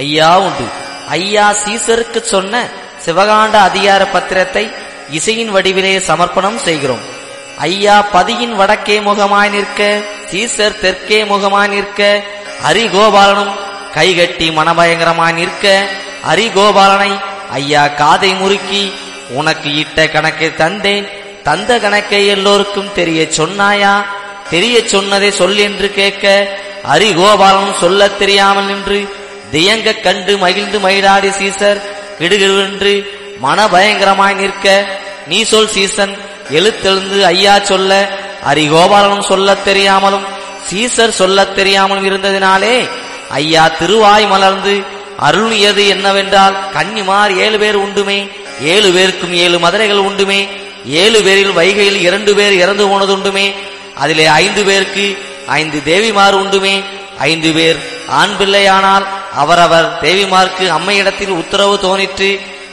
ஐயா உண்டு. ஐயா சீசருக்கு சொன்ன சிவகாண்ட அதிகார பத்திரத்தை இசையின் வடிவிலே சமர்ப்பணம் செய்கிறோம். ஐயா பதியின் வடக்கே முகமாய் நிற்க, சீசர் தெற்கே முகமாய் நிற்க, ஹரிகோபாலனும் கைகட்டி மனபயங்கரமாய் நிற்க, ஹரிகோபாலனை ஐயா காதை முறுக்கி உனக்கு இட்ட கணக்கை தந்தேன், தந்த கணக்கை எல்லோருக்கும் தெரிய சொன்னாயா, தெரிய சொன்னதை சொல் என்று கேட்க, ஹரிகோபாலனும் சொல்ல தெரியாமல் நின்று தியங்க கண்டு மகிழ்ந்து மயிலாடி சீசர் கிடுகிடுவென்று மனபயங்கரமாய் நிற்க, நீ சொல் சீசன் எழுத்தெழுந்து ஐயா சொல்ல, ஹரிகோபாலனும் சொல்ல தெரியாமலும் சீசர் சொல்ல தெரியாமலும் இருந்ததினாலே ஐயா திருவாய் மலர்ந்து அருளியது என்னவென்றால், கன்னிமார் 7 பேர் உண்டுமே, 7 பேருக்கும் 7 மதுரைகள் உண்டுமே, 7 பேரில் வைகையில் 2 பேர் இறந்து போனதுண்டுமே, அதிலே 5 பேருக்கு 5 தேவிமார் உண்டுமே, 5 பேர் ஆண் பிள்ளையானால் அவரவர் தேவிமார்க்கு அம்மையிடத்தில் உத்தரவு தோனிற்று,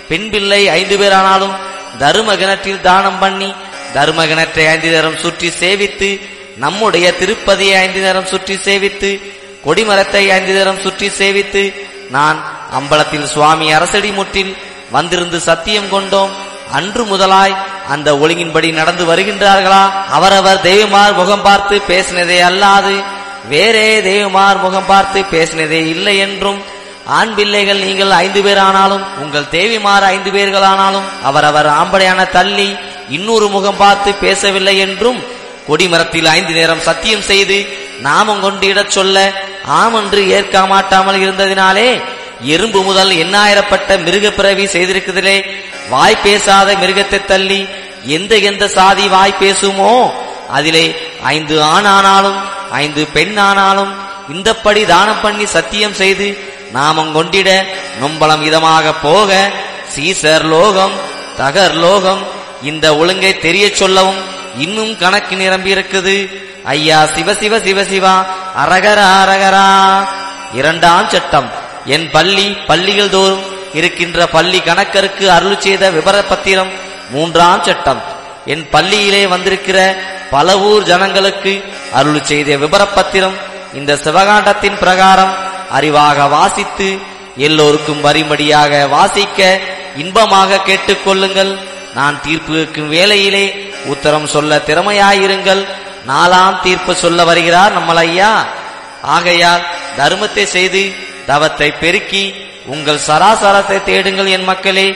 பெண் பிள்ளை 5 பேர் ஆனாலும் தரும கிணற்றில் தானம் பண்ணி தரும கிணற்றை 5 நேரம் சுற்றி சேவித்து, நம்முடைய திருப்பதியை 5 நேரம் சுற்றி சேவித்து, கொடிமரத்தை 5 நேரம் சுற்றி சேவித்து, நான் அம்பலத்தில் சுவாமி அரசடி முற்றில் வந்திருந்து சத்தியம் கொண்டோம். அன்று முதலாய் அந்த ஒழுங்கின்படி நடந்து வருகின்றார்களா? அவரவர் தெய்வமார் முகம் பார்த்து பேசினதே அல்லாது வேறே தெய்வமார் முகம் பார்த்து பேசினதே இல்லை என்றும், ஆண் பிள்ளைகள் நீங்கள் 5 பேர் ஆனாலும் உங்கள் தேவிமார் 5 பேர்களானாலும் அவரவர் ஆம்படையான தள்ளி இன்னொரு முகம் பார்த்து பேசவில்லை என்றும், கொடிமரத்தில் 5 நேரம் சத்தியம் செய்து நாமம் கொண்டு இடச் சொல்ல ஆமென்று ஏற்க மாட்டாமல் இருந்ததினாலே, எறும்பு முதல் எண்ணாயிரப்பட்ட மிருக பிறவி செய்திருக்கிறதிலே வாய் பேசாத மிருகத்தை தள்ளி எந்த சாதி வாய் பேசுமோ அதிலே 5 ஆண் ஆனாலும் 5 பெண் ஆனாலும் இந்தப்படி தானம் பண்ணி சத்தியம் செய்து நாமம் கொண்டிட நொம்பலம் இதமாக போக, சீசர் லோகம் தகர் லோகம் இந்த ஒழுங்கை தெரிய சொல்லவும் இன்னும் கணக்கு நிரம்பி இருக்குது. ஐயா சிவசிவ சிவசிவா அரகரா அரகரா. 2ஆம் சட்டம். என் பள்ளிகள் தோறும் இருக்கின்ற பள்ளி கணக்கருக்கு அருள் செய்த விபர பத்திரம். 3ஆம் சட்டம். என் பள்ளியிலே வந்திருக்கிற பல ஊர் ஜனங்களுக்கு அருள் செய்த விபர பத்திரம் இந்த சிவகாண்டத்தின் பிரகாரம் அறிவாக வாசித்து எல்லோருக்கும் வரிமடியாக வாசிக்க இன்பமாக கேட்டுக்கொள்ளுங்கள். நான் தீர்ப்பு வைக்கும் வேளையிலே உத்தரம் சொல்ல திறமையாயிருங்கள். 4ஆம் தீர்ப்பு சொல்ல வருகிறார் நம்மளையா. ஆகையால் தர்மத்தை செய்து தவத்தை பெருக்கி உங்கள் சராசரத்தை தேடுங்கள் என் மக்களே.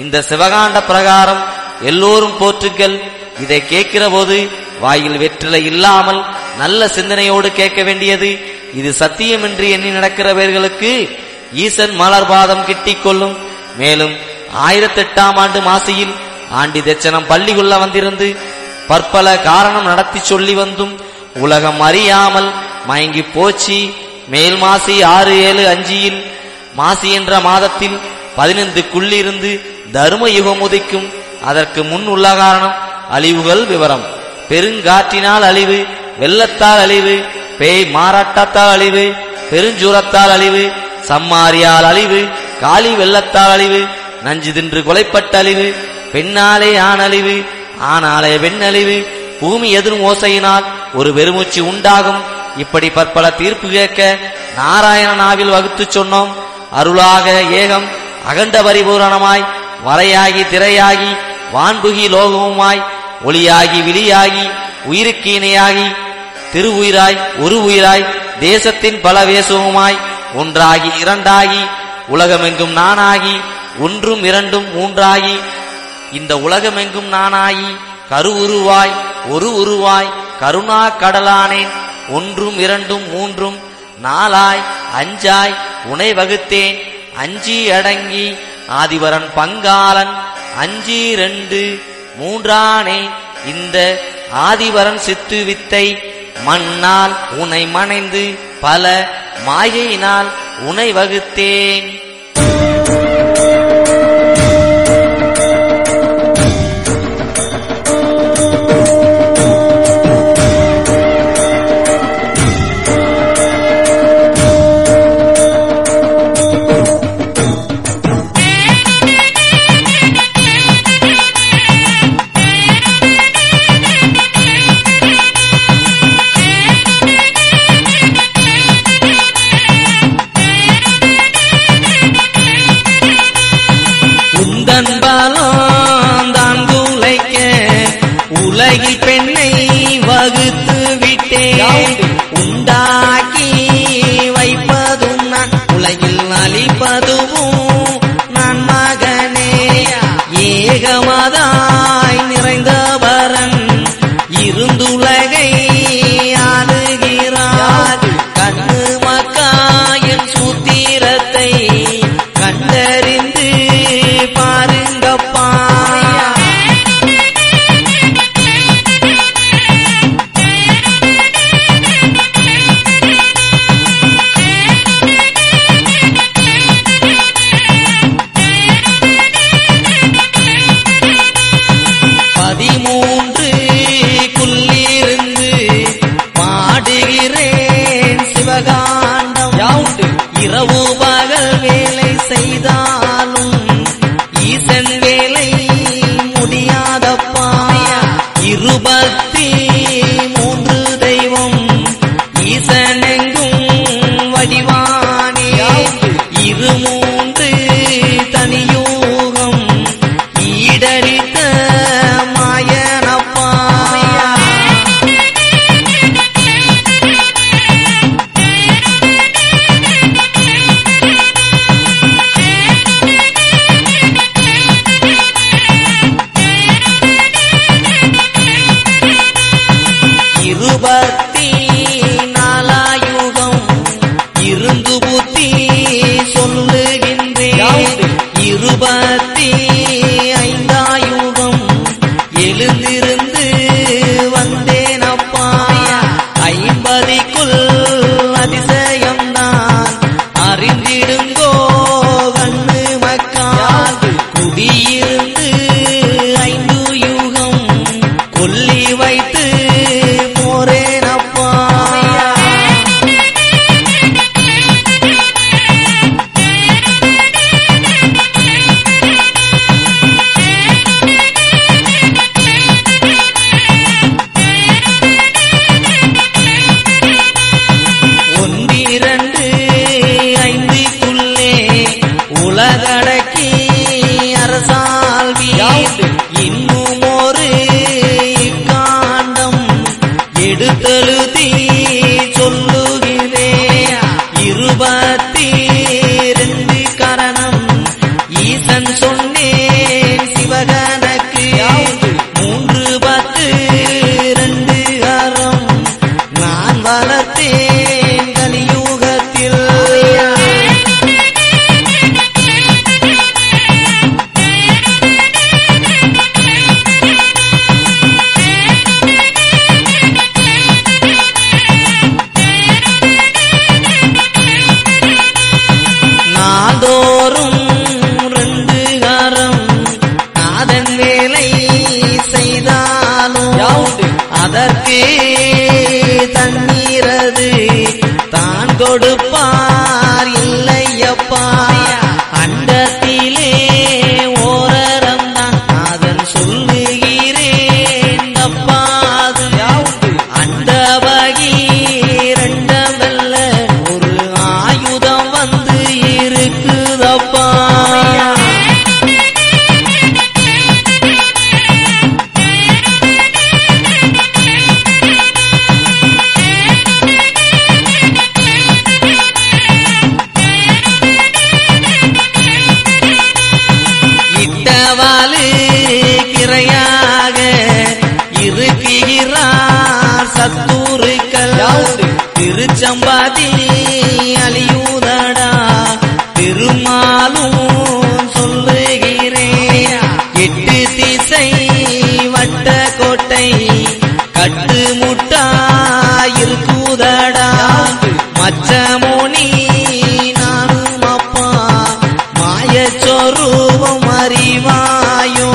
இந்த சிவகாண்ட பிரகாரம் எல்லோரும் போற்றுங்கள். இதை கேட்கிற போது வாயில் வெற்றிலை இல்லாமல் நல்ல சிந்தனையோடு கேட்க வேண்டியது. இது சத்தியம் என்று எண்ணி நடக்கிறவர்களுக்கு ஈசன் மலர்பாதம் கிட்டிக் கொள்ளும். மேலும் 1008ஆம் ஆண்டு மாசியில் ஆண்டி தட்சணம் பள்ளிக்குள்ள வந்திருந்து பற்பல காரணம் நடத்தி சொல்லி வந்தும் உலகம் அறியாமல் மயங்கி போச்சு. மேல் மாசி 6-7-5 மாசி என்ற மாதத்தில் 15க்குள்ளிருந்து தர்ம யுகம் உதிக்கும். அதற்கு முன் உள்ள காரணம் அழிவுகள் விவரம். பெருங்காற்றினால் அழிவு, வெள்ளத்தால் அழிவு, பேய் மாறாட்டத்தால் அழிவு, பெருஞ்சூரத்தால் அழிவு, சம்மாரியால் அழிவு, காளி வெள்ளத்தால் அழிவு, நஞ்சு தின்று கொலைப்பட்ட அழிவு, பெண்ணாலே ஆண் அழிவு, ஆனாலே பெண் அழிவு, பூமி எதிரும் ஓசையினால் ஒரு பெருமூச்சு உண்டாகும். இப்படி பற்பல தீர்ப்பு கேட்க நாராயண நாவில் வகுத்து சொன்னோம். அருளாக ஏகம் அகண்ட பரிபூரணமாய் வரையாகி திரையாகி வான்புகி லோகமுமாய் ஒளியாகி விழியாகி உயிருக்கு இணையாகி திருவுயிராய் ஒரு உயிராய் தேசத்தின் பல வேசமுமாய் ஒன்றாகி இரண்டாகி உலகமெங்கும் நானாகி ஒன்றும் இரண்டும் மூன்றாகி இந்த உலகமெங்கும் நானாகி கருவுருவாய் ஒரு உருவாய் கருணா கடலானேன். ஒன்றும் இரண்டும் மூன்றும் நாலாய் அஞ்சாய் உனை வகுத்தேன். அஞ்சி அடங்கி ஆதிவரன் பங்காளன் 5-2 3ஆனே. இந்த ஆதிவரன் சித்து வித்தை மண்ணால் உனை மணைந்து பல மாயையினால் உனை வகுத்தேன். இரவு பகல் வேலை செய்தாலும் ஈசன் வேலை முடியாதப்பா. 23 தெய்வம் ஈசனெங்கும் வடிவானே. 23 தனியூகம் ஈடழித்த மாயனப்பா. இருபத்தி நாலாயுகம் இருந்து புத்தி சொல்லுகின்றேன். 25ஆயுகம் எழுந்திருந்து வந்தேனப்பா. 50க்குள் அதிசயம்தான் அறிந்திடுங்கோ கண்ணு மக்கால். குடியிருந்து 5 யுகம் கொல்லி வைத்து போரேனப்பா. உலகடக்கி அரசால்வி இன்னும் ஒரு காண்டம் எடுத்தெழுதி சொல்லுகிறேன். 22 கரணம் ஈசன் சொன்னேன் சிவகனக்கு. 3-10-2 கரம் நான் வளர்த்தேன் கலியுகத்தில். நாள்தோறும் 2 கரம் நாதன் வேலை செய்தாலும் அதற்கு தண்ணீரது தான் கொடுப்பார் இல்லையப்பா. அண்டத்திலே ஓரரம் தான் நாதன் சொல்லுகிறேன் தப்பாது. அண்டவகி 2 வெல்ல ஒரு ஆயுதம் வந்து இருக்குதப்பா. இட்டவாலு கிரையாக இருக்கிறார் சத்துருக்கள். திருச்சம்பாதி அழியுதடா திருமாலும் சொல்லுகிறேன். 8 திசை வட்ட கோட்டை கட்டுமுட்டா இருக்குதடா. மச்சமோனி நானும் அப்பா மாயச்சொருவம் அறிவாயோ.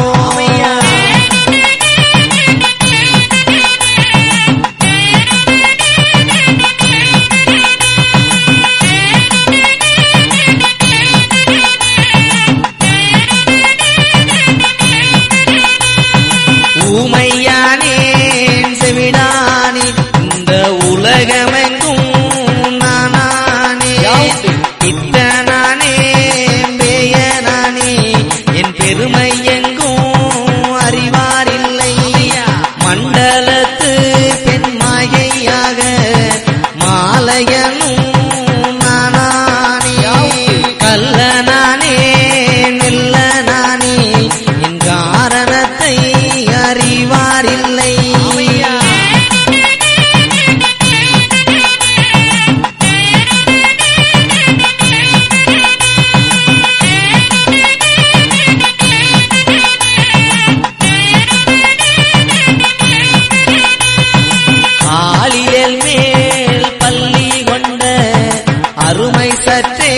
ஊமையானேன் செவிடானே இந்த உலகமெங்கும் நானே. இத்தனானே பேயனானே என் பெருமை எங்கும் அறிவாரில்லை. மண்டலத்து பெண்மாயையாக மாலையனும் நானே. கல்லனானே நெல்லனானே என் காரணத்தை அறிவாரில்லை. ஆளியல் மேல் பள்ளி கொண்ட அருமை சற்றே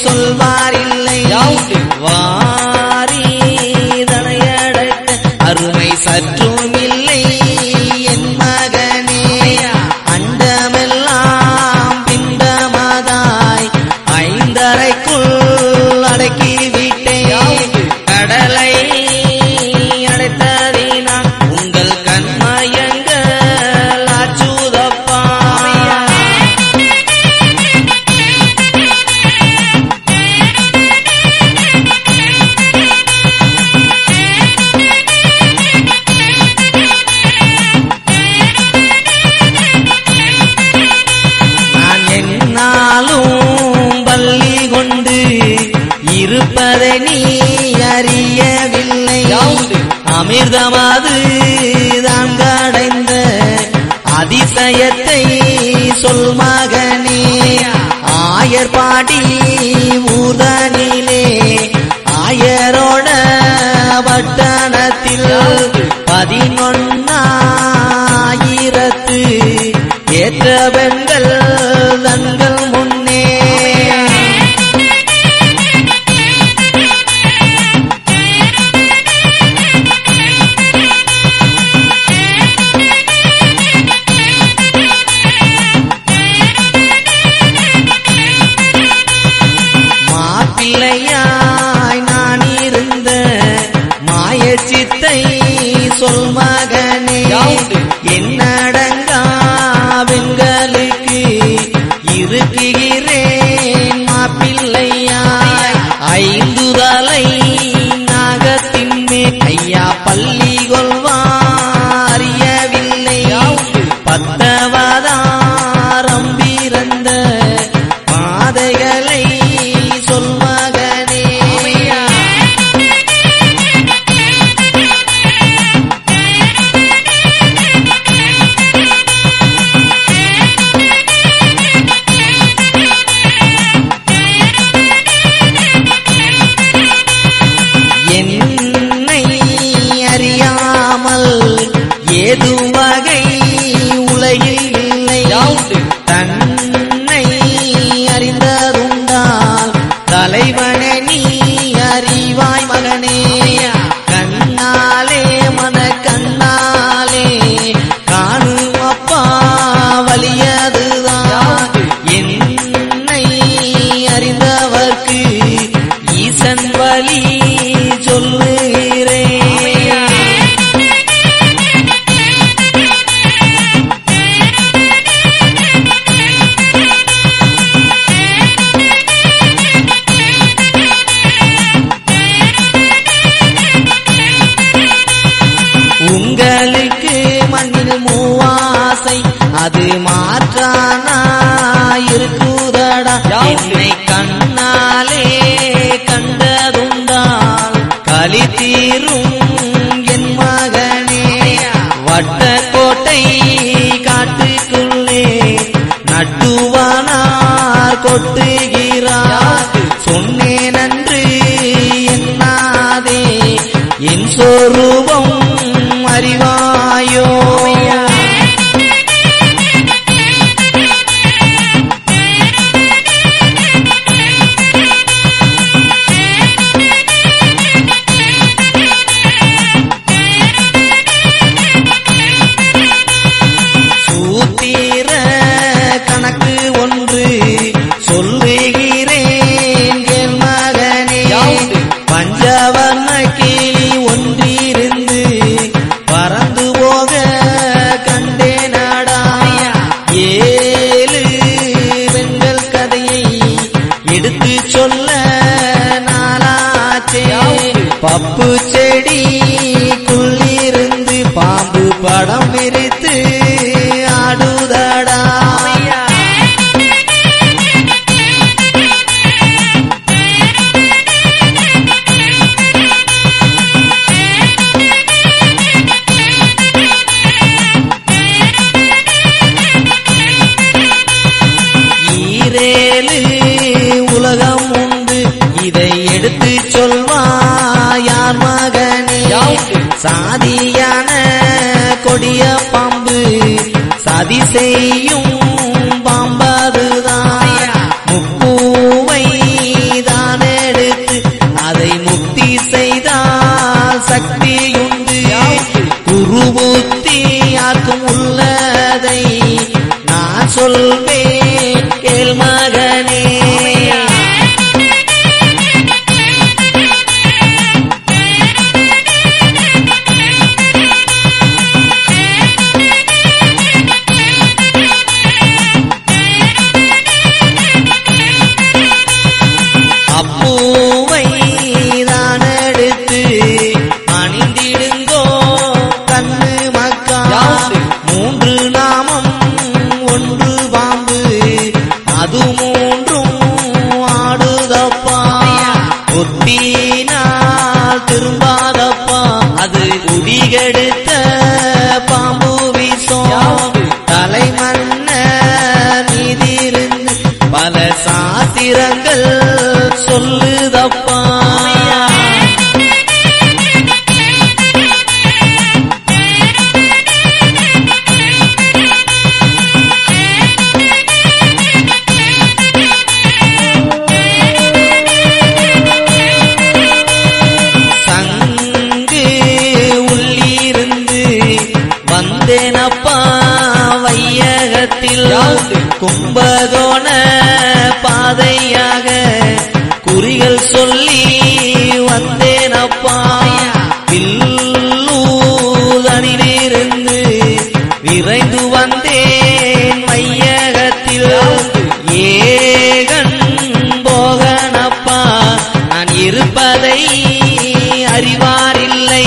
சொல்வாரில்லை. வாரி தனையடக்க அருமை சற்றும் இல்லை என் மகனே. அண்டமெல்லாம் பிண்டமதாய் என்பதை நீ அறியவில்லை. அமிர்தமாது தான் கடைந்த அதிசயத்தை சொல் மகனே. ஆயர்பாடி ஊதனிலே ஆயரோட பட்டணத்தில் 11,000 ஏற்ற பெண்கள் தங்கள் முன்னே மாப்பிள்ளையாய் நான் இருந்த மாயச்சித்தை சொல் மகனே. என்னடங்கா பெண்களுக்கு இருக்குகிறேன் மாப்பிள்ளையாய். 5 தலை நாகத்தின் மேல் ஐயா பள்ளி கொள்வாரியவில்லை. 10 அவதாரம் பிறந்த பாதைகளை சொல் மகனே. என்னை அறியாமல் ஏது வகை உலகில் இல்லை. தன்னை அறிந்ததுண்டால் தலைவனே நீ அறிவாய் மகனே. கண்ணாலே மன கண்ணாலே காணும் அப்பா வலியதுதான். என்னை அறிந்தவர்க்கு ஈசன் வழி சொல்லுகிறேன். உங்களுக்கு மண்ணில் மூவாசை அது மாற்றானாயிருக்குதடா. என்னை கண்ணாலே கண்டதுண்டால் களி தீரும் என் மகனே. வட்டக்கோட்டை காட்டுக்குள்ளே நட்டுவானார் கொட்டுகிறார். சொன்னேன் அன்று என்னாதே என் சொரூபம் அறிவாயோ. சூத்திர கணக்கு ஒன்று சொல்லுகிறேன் கேள் மகனே. பஞ்சவர்ண கிளி ஒன்றிருந்து பறந்து போக கண்டேனடா. 7 பெண்கள் கதையை எடுத்து சொல்ல நாளாச்சே. பப்பு செடிக்குள்ளிருந்து பாம்பு படம் விரித்து ஆடுதடா. ஈரேழு உலகம் உண்டு இதை எடுத்து சொல்வாயார் மகனே. சாதியான கொடிய பாம்பு சதி செய்யும் பாம்பதுதான். முப்பூவை தான் எடுத்து அதை முக்தி செய்தால் சக்தியுண்டு. குருபுத்தி யாருக்கும் உள்ளதை நான் சொல்வேன் கேள் மகனே. அப்பூவை தான் எடுத்து அணிந்திடுங்கோ கண்ணு மக்கா. 3 நாமம் 1 பாம்பு அது 3ம் ஆடுதப்பா. ஒத்தி சாத்திரங்கள் சொல்லுதப்பா. கும்பகோண பாதையாக குறிகள் சொல்லி வந்தேனப்பா. வில்லூதனிலிருந்து விரைந்து வந்தேன் மையகத்தில். ஏகன் போகனப்பா நான் இருப்பதை அறிவாரில்லை.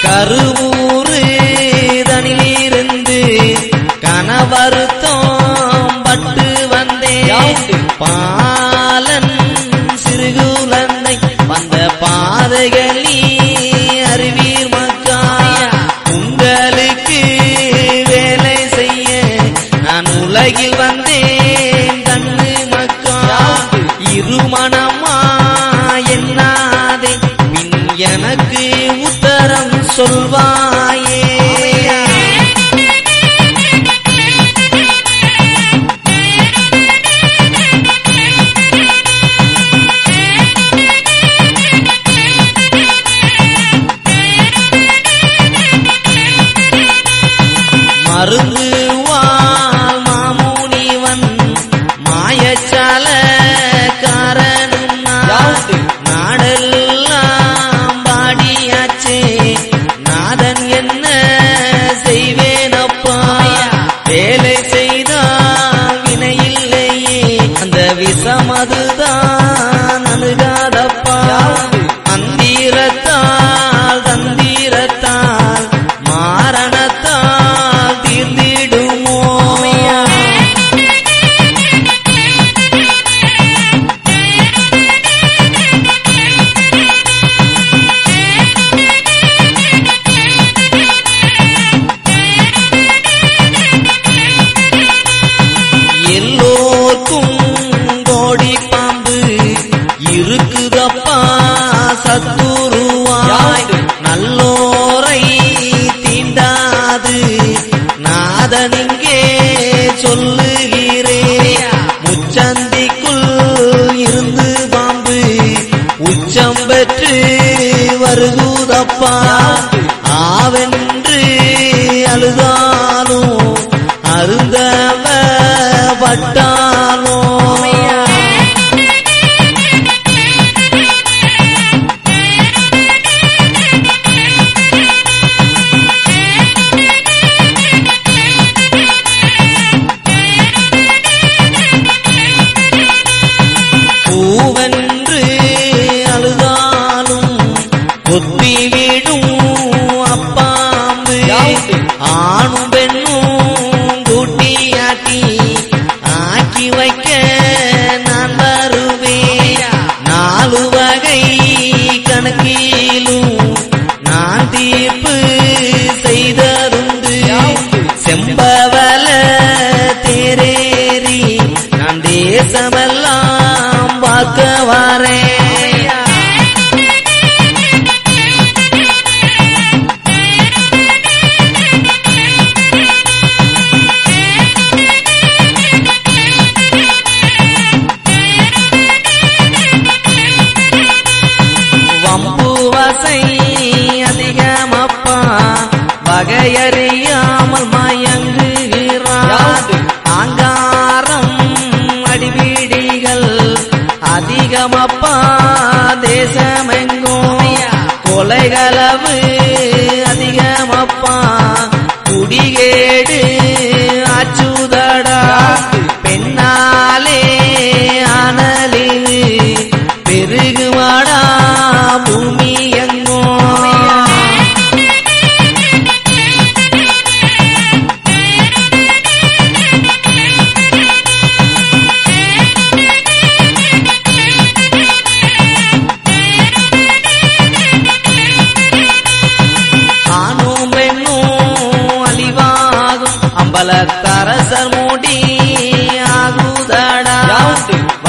கருவூரு தனிலிருந்து கணவருத்தம் பட்டு வந்தேன். பாலன் சிறுகுலந்தை வந்த பாதைகளி அறிவீர் மக்கா. உங்களுக்கு வேலை செய்ய நான் உலகில் வந்தேன் கண்ணு மக்கா. இருமணமா என்னாதே பின் எனக்கு உத்தரம் சொல்வாயே. மருந்து வாழ் மாமுனிவன் மாயச்சால காரனும் நாடெல்லாம் பாடியாச்சே. நாதன் என்ன செய்வேனப்பா. வேலை செய்தால் வினையில்லையே அந்த விஷமதுதான் அணுகாதப்பா. மந்திரத்தால் தந்திரத்தால் மாரணத்தால் தீர்ந்திடுமோ. எல்லோர்க்கும் கோடி பாம்பு இருக்குதப்பா சத்துருவாய். நல்லோரை தீண்டாது நாதனிங்கே சொல்லுகிறேன். முச்சந்திக்குள் இருந்து பாம்பு உச்சம் பெற்று வருகுதப்பா. ஆவென்று அழுதாலும் அருந்தவ பட்டாலோ. பூவென்று அழுதாலும் கொத்திவிடும் அப்பாம்பு. ஆணும் பெண்ணும் கூட்டியாட்டி ஆக்கி வைக்க நான் வருவேன். 4 வகை கணக்கிலும் நான் தீர்ப்பு செய்ததுண்டு. செம்பவல தேரேறி நான் தேசமெல்லாம் பார்க்க வரேன். வம்புவசை அதிகமப்பா வகையறியாமல் மயங்குகிறார். ஆங்காரம் அடிபிடிகள் அதிகமப்பா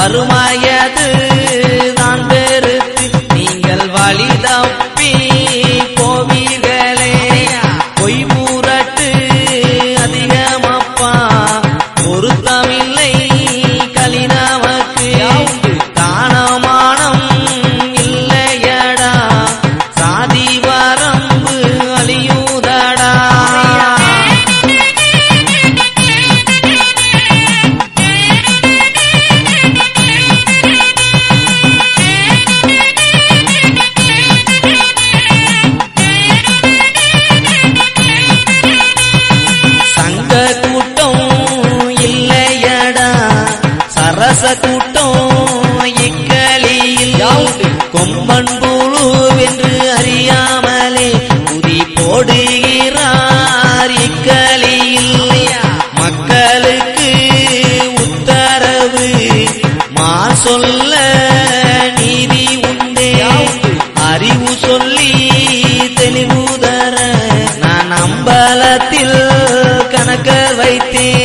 வறுமையது நான் பெருத்து நீங்கள் வழி தப்பி போவீர்களே. பொய் பூரட்டு அதிகமப்பா பொருத்தமில்லை கலினமக்கு. தானமானம் இல்லையடா சாதி வரம்பு அழியுதடா. கூட்டம் இக்கலியில் கொம்பன் புழுவென்று அறியாமலே உதி போடுகிறார் இக்கலியில். மக்களுக்கு உத்தரவு மார் சொல்ல நீதி உண்டே. அறிவு சொல்லி தெளிவு தர நான் அம்பலத்தில் கணக்க வைத்தேன்.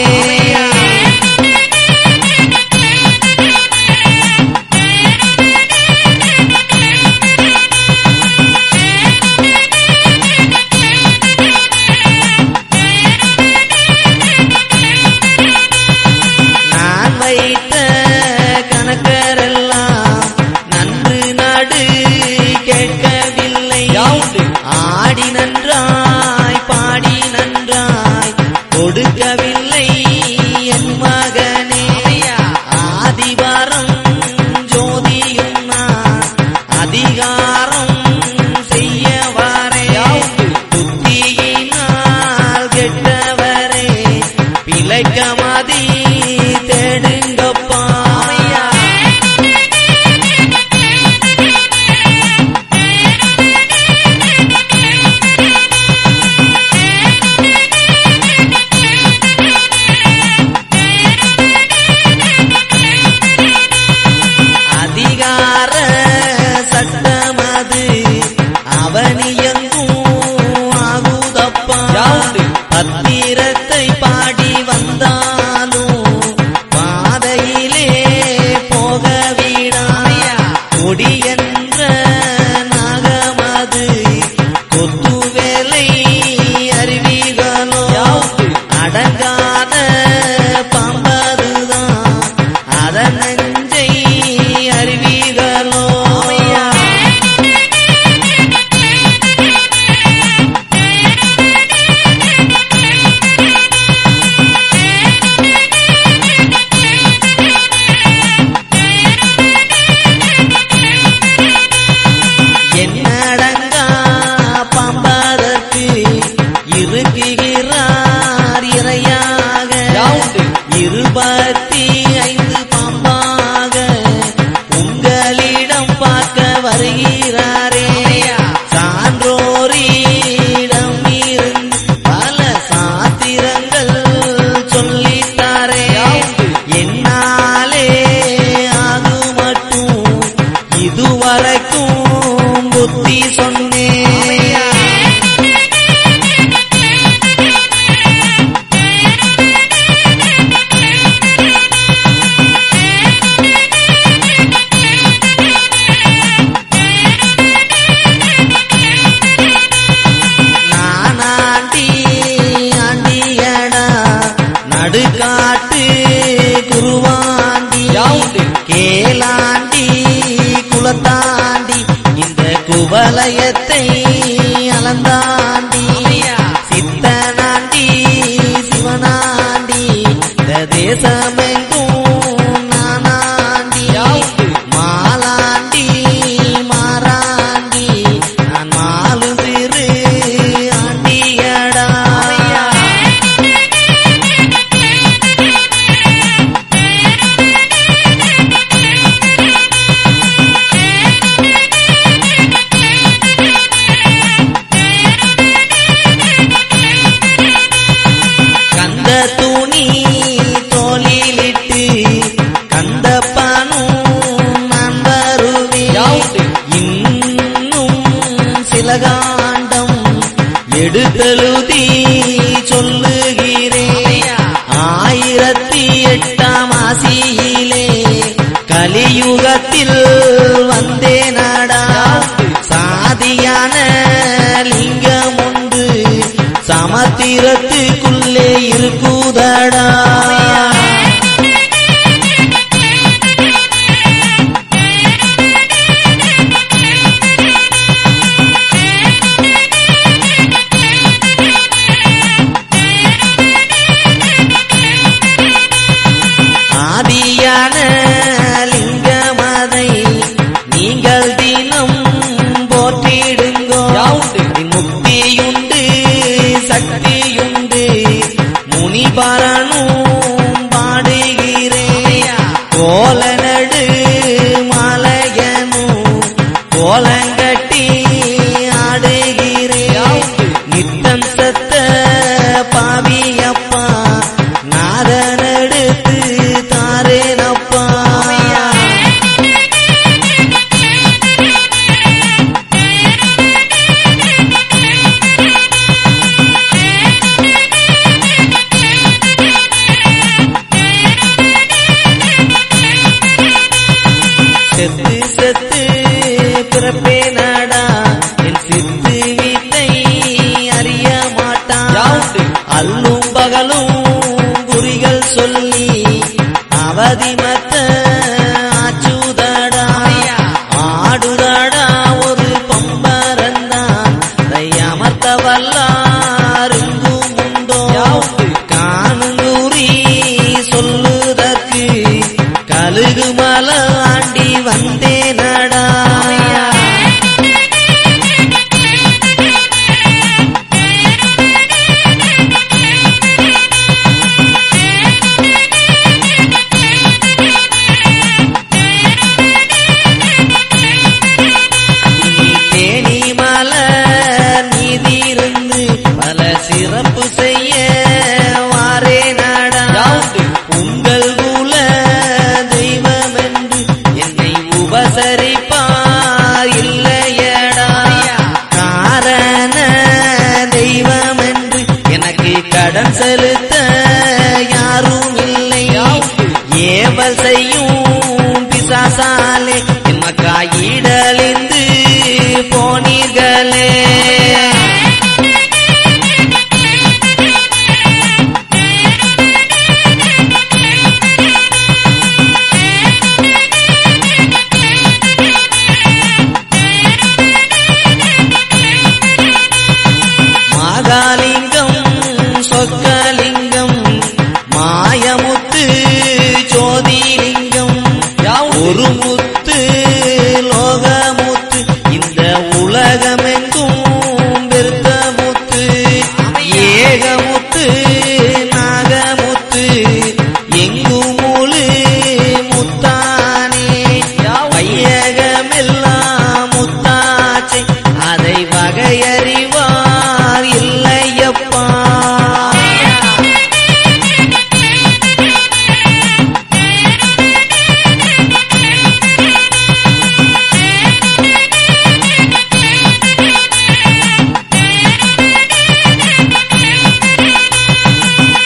ஆடி நன்றாய் பாடி நன்றாய் கொடுக்கவில்லை என் மகனே. ஆதிவாரம் ஜோதியும் நான் அதிகாரம் செய்ய வரே. புத்தியினால் கெட்டவரே பிழைக்க மதி தேடுங்கப்பா. பத்திரத்தை பாடி வந்தாலும் பாதையிலே போக விடாயா. கொடி என்ற நாகமது கொத்து வேலை அறிவிகளோ அடங்காத பாம்பதுதான் அதன் நெஞ்சை அறிவிகளோ. இருக்குகிறார் இறையாக 25 பாம்பாக உங்களிடம் பார்க்க வருகிறாரே. சான்றோரிடம் இருந்து பல சாத்திரங்கள் சொல்லித்தாரே. என்னாலே அது மட்டும் இதுவரைக்கும் புத்தி சொன்னேன். நடுக்காட்டு குருவாண்டி கேளாண்டி குலத்தாண்டி இந்த குவலயத்தை அளந்தாண்டி. சித்தனாண்டி சிவனாண்டி இந்த தேசமெங்கும் நானாண்டி. மாலாண்டி மாறாண்டி நான் மாலு திரு ஆண்டியடா. துணி தோளில் ஞான லிங்கமதை நீங்கள் தினம் போற்றிடுங்கோ. முக்தியுண்டு சக்தியுண்டு முனிபரனும் பாடுகிறேன். கோலநடு மலையனும் கோலங்கட்டி ஆடுகிறேன். நித்தம் சத்த பாவியப்பா நாதனெடுத்து தாரேனப்பா. செத்து செத்து பிறப்பே நாடா என் சித்து வீட்டை அறிய மாட்டான். அல்லும் பகலும் குறிகள் சொல்லி அவதிமத்த ஆச்சுதடா. ஆடுதடா ஒரு பம்பரந்தான் அமர்த்த வல்லாருங்கும் உண்டோ. காணுங்குறி சொல்லுதற்கு கழுகு மல ஆண்டி வந்தேனடா. தேனி மல நீதிருந்து பல சிறப்பு செய்ய வாரேனடா. உங்கள் குல தெய்வம் என்று என்னை உபசரிப்பார் இல்லையடா. காரண தெய்வம் என்று எனக்கு கடன் செலுத்த யாரும் இல்லை. ஏவல் செய்யும் பிசாசாலே என் மக்காயிடலிருந்து போனீர்களே. மாகாலிங்கம் சொக்கலிங்கம் மாயமுத்து ஜோதிலிங்கம் ஒரு முத்து லோகமுத்து இந்த உலகமெங்கும் பெருத்த முத்து. ஏகமுத்து நாகமுத்து எங்கும் முழு முத்தானே. வையகமெல்லாம் முத்தாச்சை அதை வகையறிவார் இல்லையப்பா.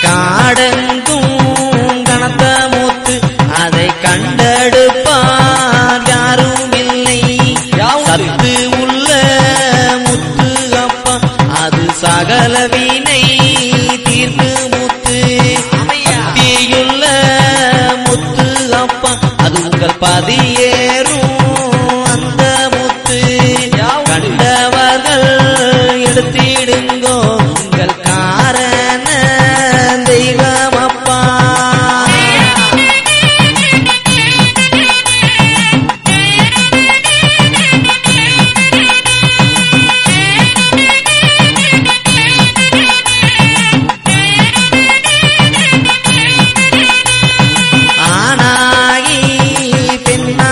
காடெங்கும் கனத்த முத்து அதை கண்டெடுப்பார் யாரும் இல்லை. சத்து உள்ள முத்து அப்பா அது சகல வீணை தீர்க்கு முத்து. சக்தியுள்ள முத்து அப்பா அது உங்கள் பதியேறும் அந்த முத்து. கண்டவர்கள் எடுத்திடுங்கோ உங்கள் காரண தெய்வம் அப்பா. ஆனாகி பெண்ணா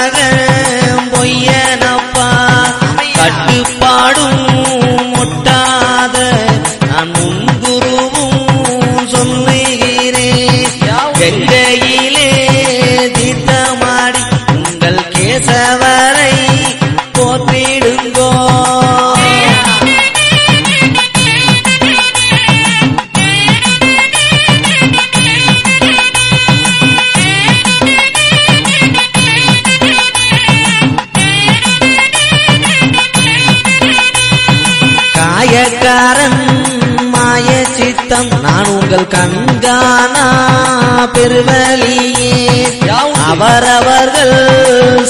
மகன் பொய்யனப்பா கட்டுப்பாடும் முட்டாத நான் முன்குருவும் சொல்லுகிறேன். கங்கையிலே தீர்த்தமாடி உங்கள் கேசவரை போற்றிடுங்கோ. காயக்காரன் மாய சித்தம் நான் உங்கள் கண்காணா பெருவலியே. அவரவர்கள்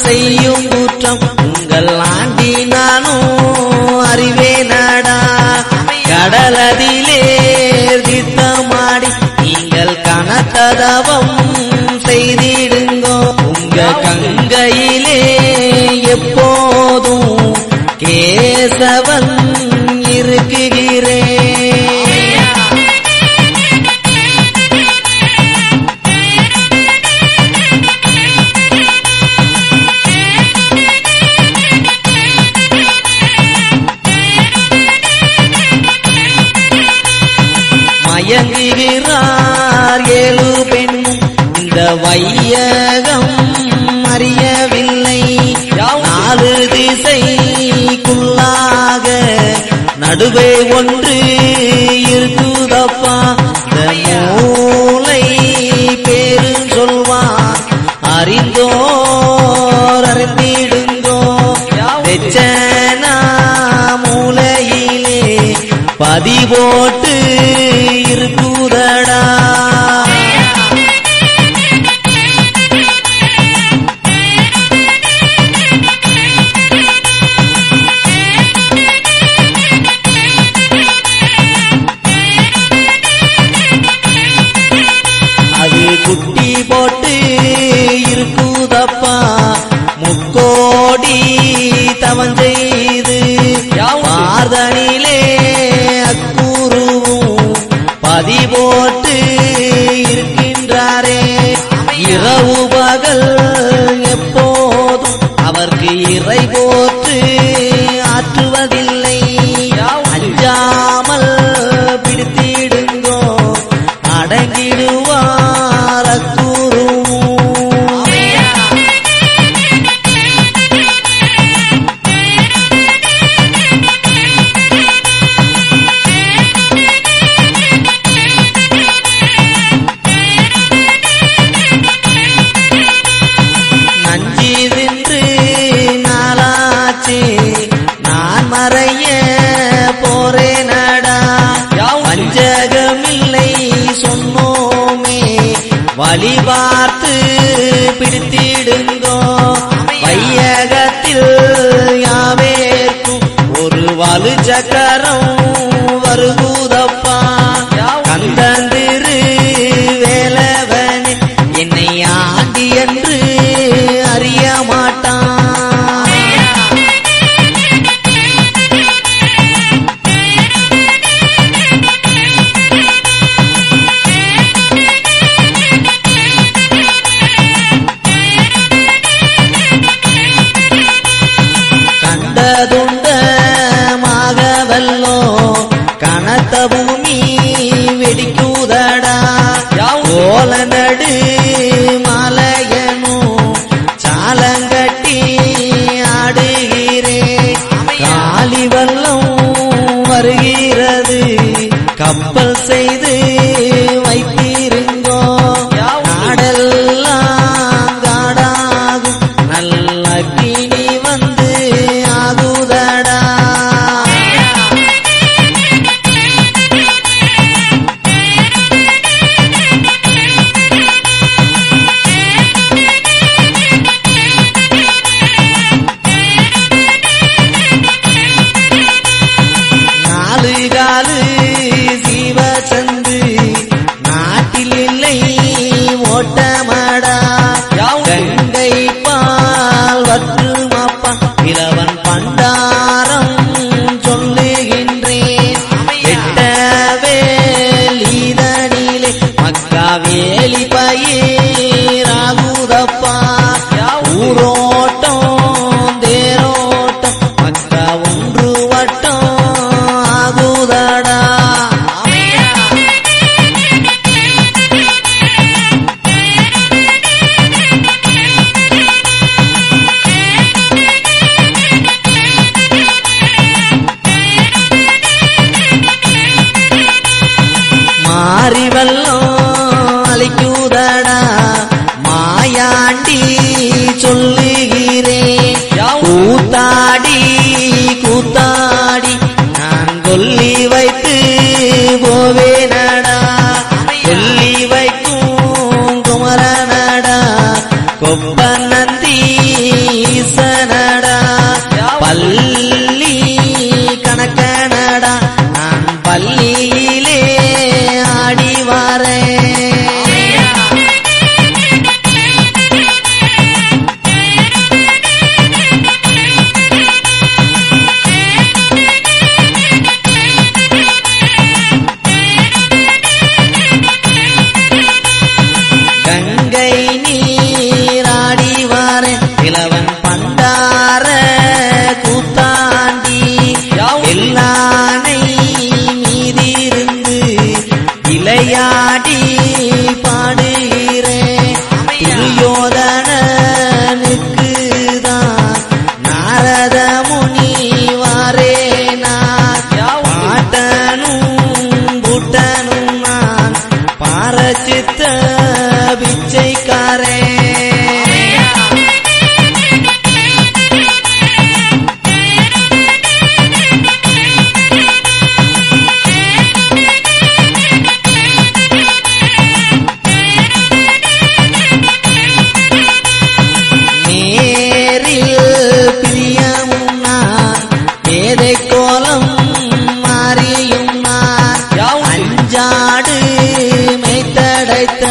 செய்யும் குற்றம் உங்கள் ஆண்டினானும் அறிவேனடா. கடலதிலே தீர்த்தமாடி நீங்கள் கனத்ததவம் செய்திடுங்கோ. உங்க கங்கையிலே எப்போதும் கேசவன் இருக்குகிறேன். மயங்குகிறார் 7 பெண்ணும் இந்த வையகம் அறியவில்லை. 4 திசைக்குள்ளாக நடுவே ஒன்று இருக்குதப்பா. மூளை பேரும் சொல்வார் அறிந்தோர் அறிந்திடுங்கோ. வெச்சனா மூளையிலே பதி போட்டு இருக்குதடா. அது குட்டி போட்டு இருக்குதப்பா. முக்கோடி தவம் செய்து மார்தனிலே அக்குருவும் பதி போட்டு இருக்கின்றாரே. இரவு பகல் எப்போதும் அவருக்கு இறை போற்று ஆற்றுவதில்லை. அஞ்சாமல் பிடித்திடுங்கோ அடங்கிடுவார் அக்குருவும். நஞ்சிதின்று நாளாச்சு நான் மறைய போறேனடா. வஞ்சகமில்லை சொன்னோமே வழி பார்த்து பிடித்திடுங்கோ. வையகத்தில் யாவேற்கும் ஒரு வலு சக்கரம் வருகுதப்பா. கந்தந்திரு வேலவனே என்னை ஆண்டி என்று அறிய மாட்டான். கண்டதுண்டமாகவல்லோ கனத்த பூமி வெடிக்குதடா. ஓல நடு மலையனும் சாலங்கட்டி ஆடுகிறேன். காலி வல்லம் வருகிறது கப்பல் செய்து வைத்திருங்கோ. நாடெல்லாம் காடாகும் நல்ல கிணி வந்து ஆகுதடா. கூடார கூத்தாண்டி எல்லானை மீதிருந்து விளையாடி பாடுகிறேன். துரியோதனனுக்குதான் நாரத முனி வாரேனார். பாட்டனும் பூட்டனும் நான் பாரசித்த பிச்சைக்காரே. கோலம் மாறியும் நான் அஞ்சாடு மெய்த்தடைத்த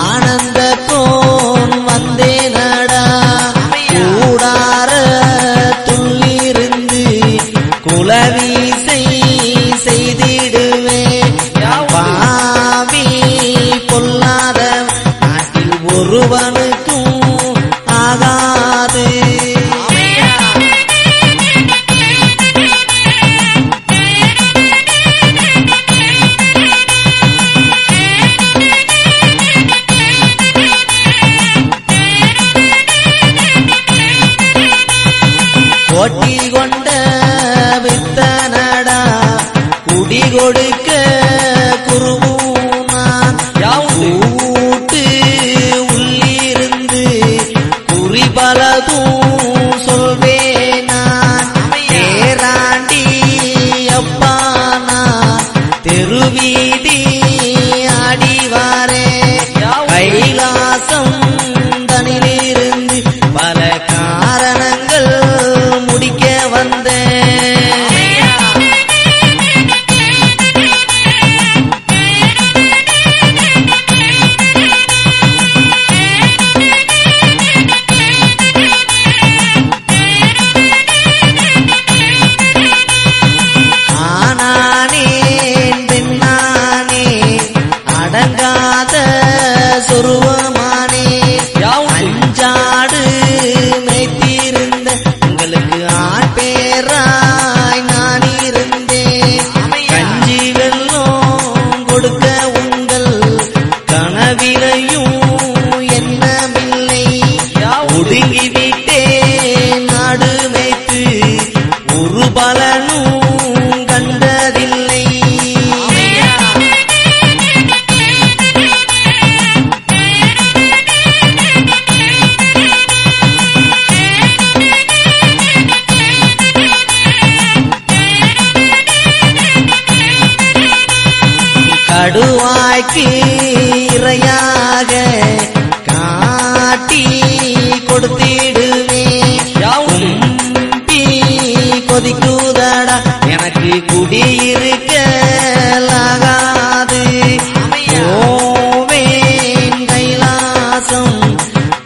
ஆனந்த கோன் வந்தேனடா. கூடார துள்ளிருந்து குலவீசை செய்திடுவேன். பாவி பொல்லாத நாட்டில் ஒருவனுக்கும் ஆகாது. போட்டி கொண்ட வித்தனடா குடி கொடுக்க குருவூனான். கூட்டு உள்ளிருந்து குறிபலதும் சொல்வேனான். பேராண்டி அப்பானா தெருவீதி ஆடிவாரே. கைலாசம் தனிலிருந்து பல காரணங்கள் முடிக்க வந்தேன். ஆனானேன் பெண்ணானே அடங்காத சொருவமானே. அஞ்சாடு மேய்த்திருந்த உங்களுக்கு ஆண் பேராய் நான் இருந்தேன். கஞ்சி வெல்லம் கொடுக்க உங்கள் கனவிலையும் என்னமில்லை. ஒடுங்கிவிட்டேன் நாடு மேய்த்து ஒரு பலனும் கண்டதில்லை. கடுவாய்க்கு இரையாக காட்டி கொடுத்திடுவேன். கும்பி கொதிக்குதடா எனக்கு குடியிருக்கலாகாது. ஓவேன் கைலாசம்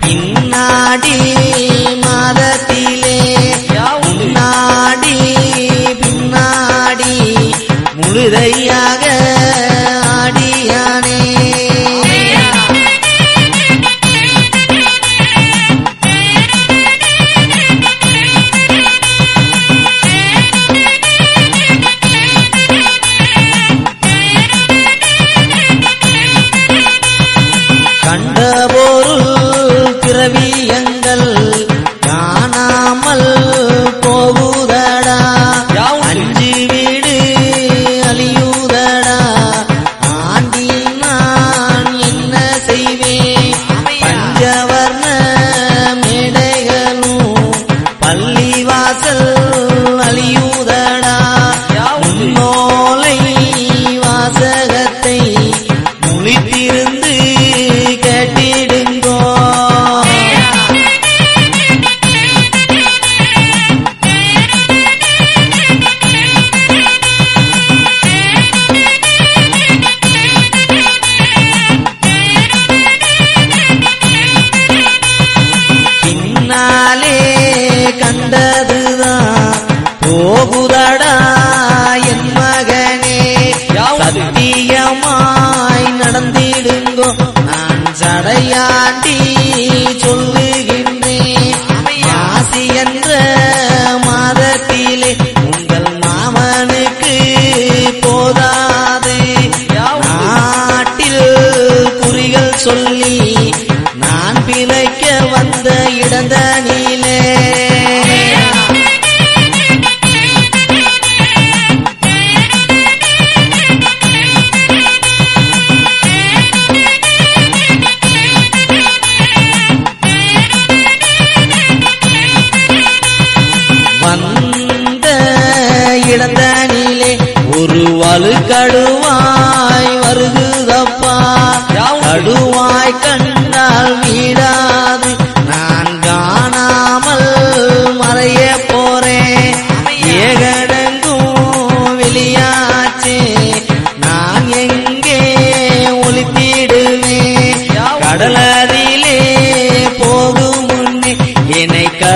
பின்னாடி மாதத்திலே முன்னாடி பின்னாடி முழுதையாக ஆடியானே. கண்ட பொருள் திரவியங்கள் காணாமல் போகுதடா. அஞ்சு வீடு அழியுதடா. ஆண்டி நான் என்ன செய்வேன். பஞ்சவர்ண மேடைகளும் பள்ளிவாசல் அழியுதடா. முன்னோலை வாசகத்தை முழித்திருந்து கேட்டிடுங்கோ. பின்னாலே கண்டதுதான் போகுதடா என் மகனே. சத்தியமாய் நடந்திடுங்கோ நான் சடையாண்டி சொல்லுகின்றேன்.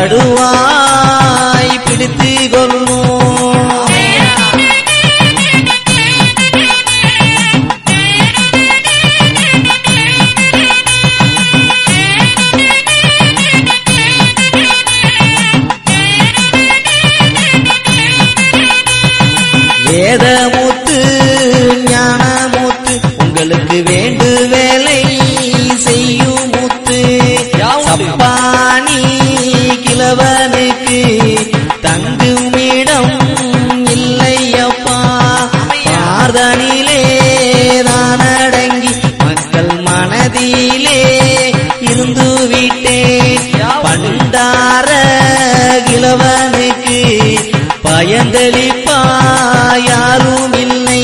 கடுவாய் பிடித்து கொள்ளும். வேதமுத்து ஞானமுத்து உங்களுக்கு வேண்டு வேலை செய்யும் முத்து. சப்பானி கிழவனுக்கு தங்குமிடம் இல்லையப்பா. பார்தனிலே தானடங்கி மக்கள் மனதிலே இருந்து விட்டேன். பண்டார கிழவனுக்கு பயந்தளிப்பா யாரும் இல்லை.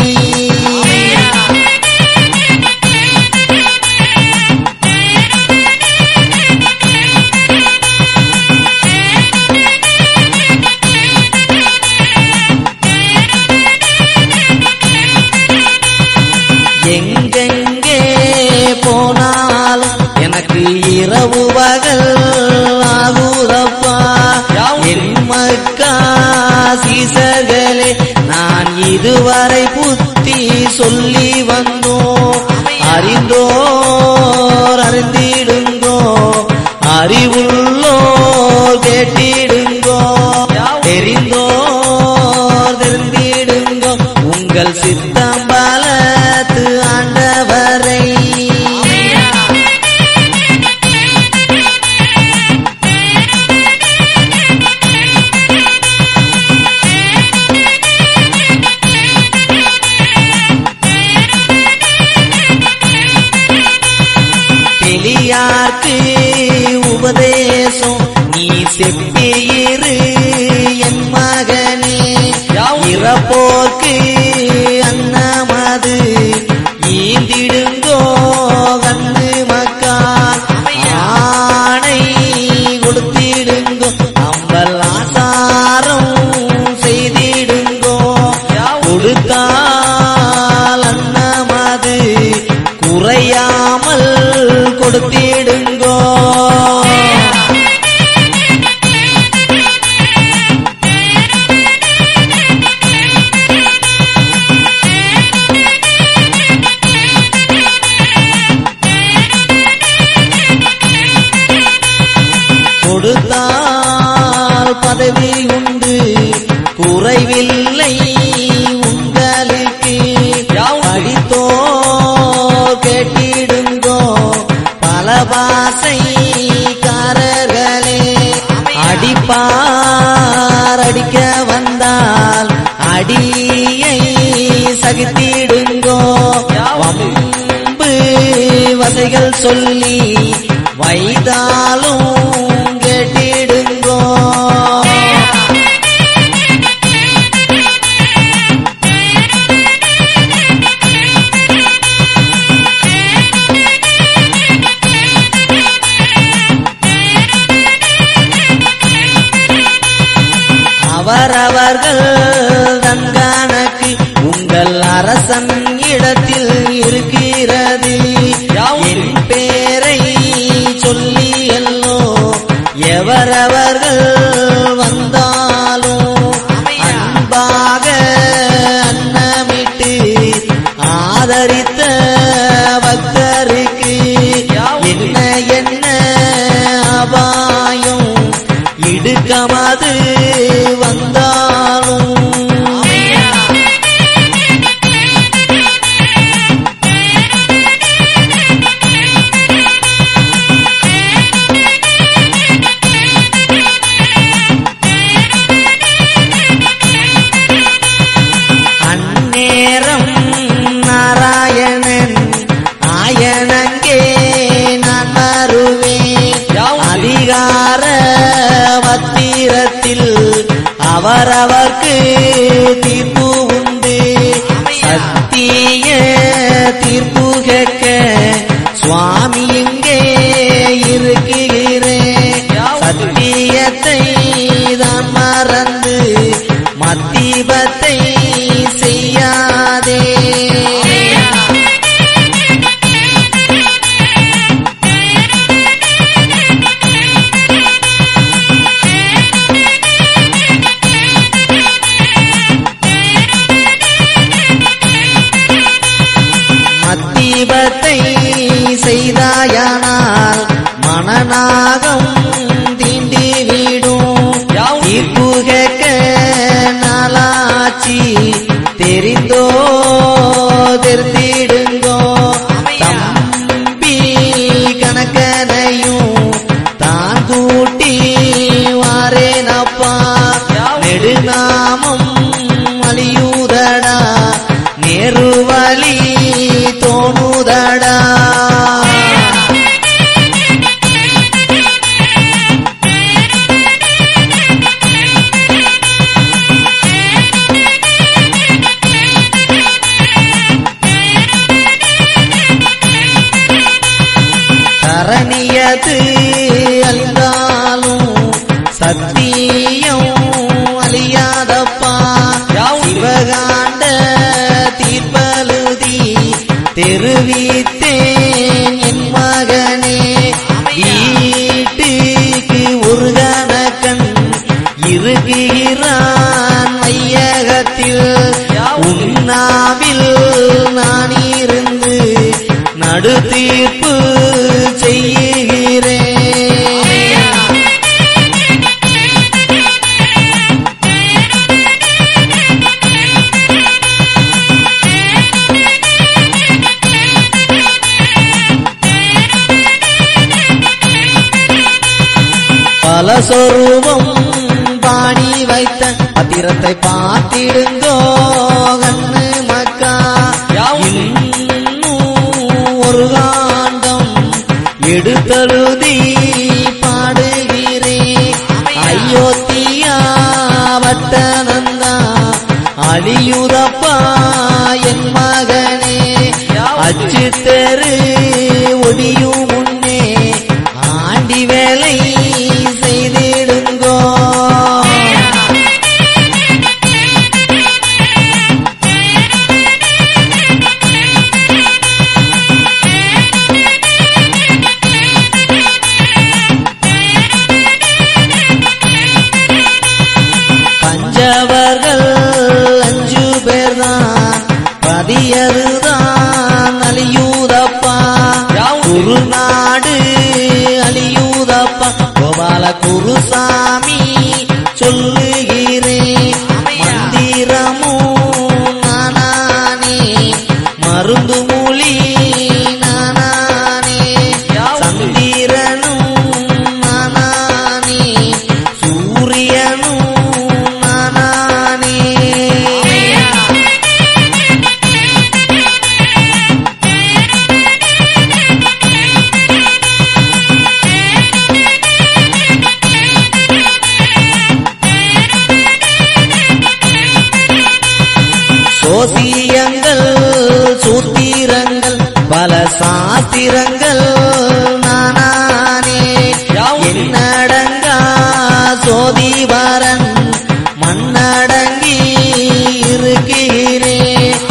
எங்கெங்கே போனாலும் எனக்கு இரவு பகல் ஆகுதப்பா. என் மக்கா சீசர்களே நான் இதுவரை புத்தி சொல்லி வந்தோம். அறிந்தோர் அறிந்திடுங்கோ, அறிவுள்ளோர் கேட்டிடுங்கோ, தெரிந்தோர் தெரிந்திடுங்கோ உங்கள் சித்தம்பலத்து ஆண்டவரை. யாருக்கு உபதேசம் நீ செப்பியிரு என் மகனே. இறப்போர்க்கு அன்னமது ஈந்திடுங்கோ கண்ணு மக்கா. ஆணை கொடுத்திடுங்கோ அம்பல் ஆசாரம் செய்திடுங்கோ. கொடுத்தால் அன்னமது குறையாமல் கொடுத்திடுங்கோ. கொடுத்தால் பதவி உண்டு குறைவில்லை உங்களுக்கு. படித்தோ கேட்டிடுங்கோ பலபாசைக்காரர்களே. அடிப்பார் அடிக்க வந்தால் அடியை சகித்திடுங்கோ. வம்பு வசைகள் சொல்லி வைதாலும் கேட்டிடுங்கோ. அவரவர்கள் தன்கணக்கு உங்கள் அரசன் இடத்தில் இருக்கிறது. என் பேரை சொல்லி எல்லோ எவரவர்கள் வந்தாலும் அன்பாக அன்னமிட்டு ஆதரித்த பக்தருக்கு என்ன என்ன அபாயம் இடுக்கமது வந்தாலும். அந்நேரம் நாராயணன் ஆயனங்கே நான் வருவேன். அதிகார பத்திரத்தில் அவரவர்க்கு தீர்ப்பு உண்டு. சத்திய தீர்ப்பு கேட்க சுவாமி இங்கே இருக்கிறேன். சத்தியத்தை தான் மறந்து மத்திபத்தை செய்யாதே. ஜகத்து அழிந்தாலும் சத்தியம் அழியாதப்பா. சிவகாண்ட தீர்ப்பழுதி தெரிவித்தேன் என் மகனே. வீட்டுக்கு ஒரு கணக்கன் இருக்கிறான் வையகத்தில். உண்ணாவில் நான் இருந்து நடு தீர்ப்பு செய்கிறேன். பல சொரூபம் பாடி வைத்த பத்திரத்தை பார்த்திடுங்கோ கண்ணு மக்கா. இன்னும் ஒரு காண்டம் எடுத்தழுதி பாடுகிறேன். அயோத்தியா வட்டனந்தா அழியுதப்பா என் மகனே. அச்சு தெரு ஒடியும் முன்னே ஆண்டி வேலை செய்திடுங்கோ. பஞ்சவர்கள் 5 பேர்தான் பதியதுதான் அழியூதப்பா. குரு நாடு அழியூதப்பா. கோபால குருசாமி சொல்லுகிறேன். மந்திரமும் நானே மருந்து மொழி நானே. சந்திரனும் நானே சூரியனும் நானே. சோசியங்கள் சூத்திரங்கள் பல சாத்திரங்கள் நானே. என்னடங்கா சோதிவரன் மண்ணடங்கி இருக்கிறேன்.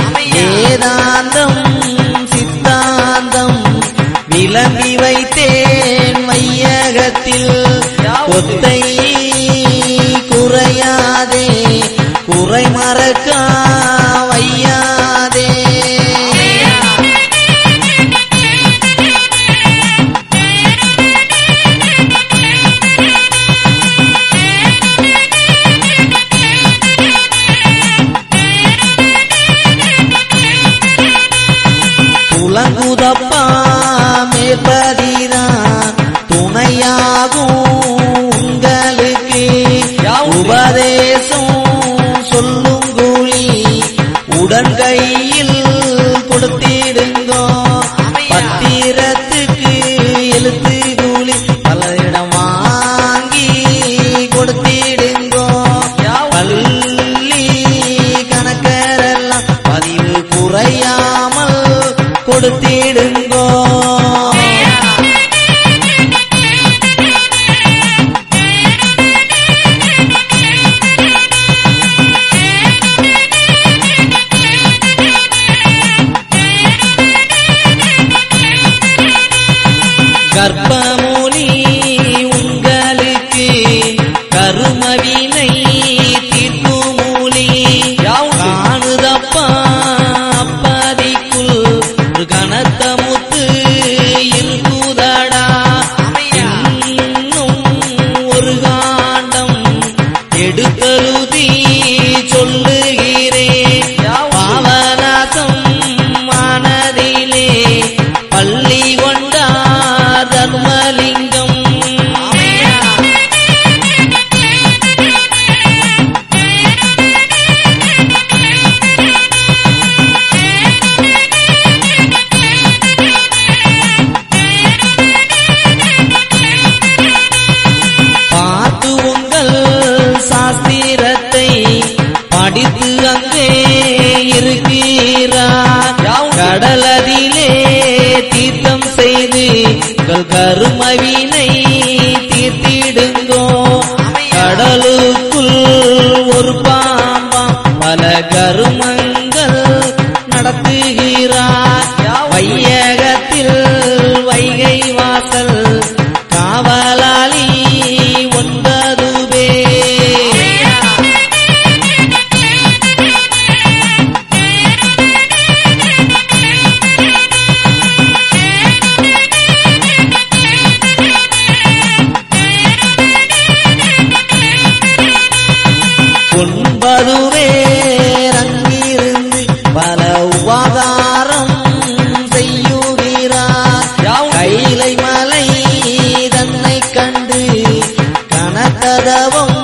வேதாந்தம் சித்தாந்தம் விளம்பி வைத்தேன் வையகத்தில். கொத்தை குறையாதே குறை மறக்கா வையாதே. துலங்குதப்பா மேற்பதிதான் துணையாகும் உங்களுக்கு. உபதேசம் சொல்லும் கூலி உடன் கையில் கொடுத்திடுங்கோ. பத்திரத்துக்கு எழுத்து கூலி பலரிடம் வாங்கி கொடுத்திடுங்கோ. பள்ளி கணக்கரெல்லாம் பதிவு குறையாமல் கொடுத்திடுங்கோ. கர்ப்பமுனி உங்களுக்கு கருமவினை தீர்க்கும் மூலி. காணுதப்பா அப்பதிக்குள் ஒரு கனத்த முத்து இருக்குதடா. இன்னும் ஒரு காண்டம் எடுத்தழுதி சொல்லுகிறேன். பாவநாசம் மனதிலே பள்ளி கொண்டார் தர்மலிங்கம். கருமவினை தீர்த்திடுங்கோ. கடலுக்குள் ஒரு பாம்பாம் பல கருமங்கள் நடத்துகிறார். வையகத்தில் வைகை வாசல் காவலாளி 9 பேர். அங்கிருந்து பல உபகாரம் செய்யுகிறார். கைலை மலை தன்னை கண்டு கனத்ததவம்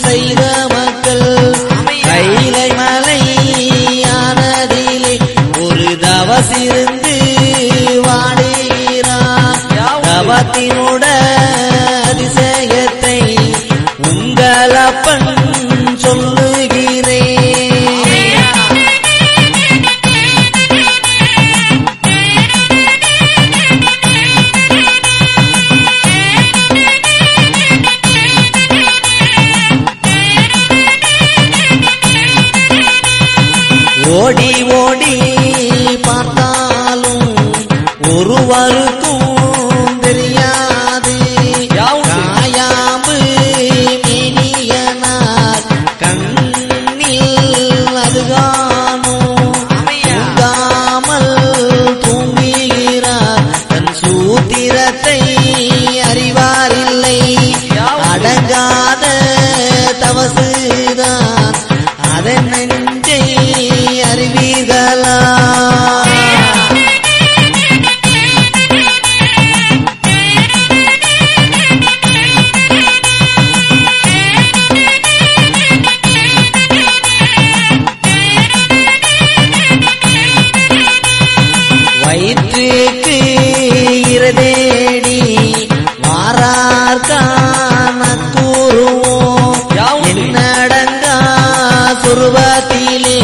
செய்த மக்கள் கைலை மலையானதிலே ஒரு தவசிருந்து வாடுகிறார். தவத்தினோட அதிசயத்தை உங்களப்பன் சொல்லுகிறேன். ஓடி ஓடி பார்த்தாலும் ஒருவருக்கும் தெரியாது. காயாம்பு மேனியனார் கண்ணில் அதுகானும் தூங்காமல் தூங்குகிறார். தன் சூத்திரத்தை அறிவாரில்லை. அடங்காத தவசுதான் அதன் நெஞ்சை அறிவீர்களா? வயிற்றுக்கு இரதேடி வாரார்கான கூறுவோம். என்னடங்கா சொருபத்திலே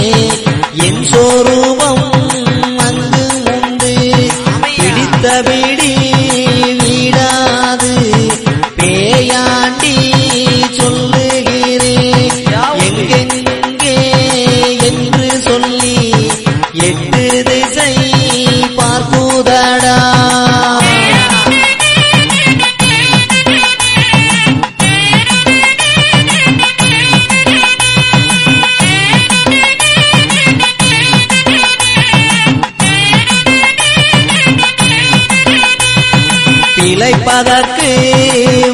என் சொரூபம் அங்கு உண்டு. பிடித்தபிடி வீடாது பேயாண்டி சொல்லுகிறேன். எங்கெங்கே என்று சொல்லி 8 திசை பார்க்குதடா. பிழைப்பதற்கு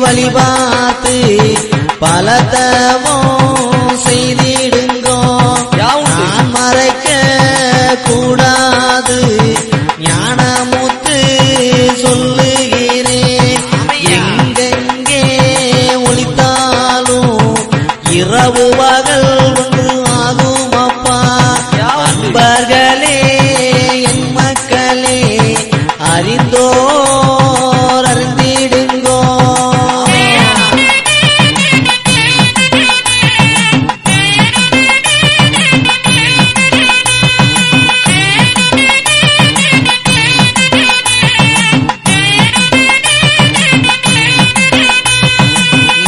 வழிபார்த்து பலதவோ செய்திடுங்கோ. நான் மறைக்க கூடாது ஞானமுத்து சொல்லுகிறேன். எங்கெங்கே ஒளித்தாலும் இரவு பகல் ஒன்று ஆகும் அப்பா. அன்பர்களே என் மக்களே அறிந்தோர் அறிந்திடுங்கோ.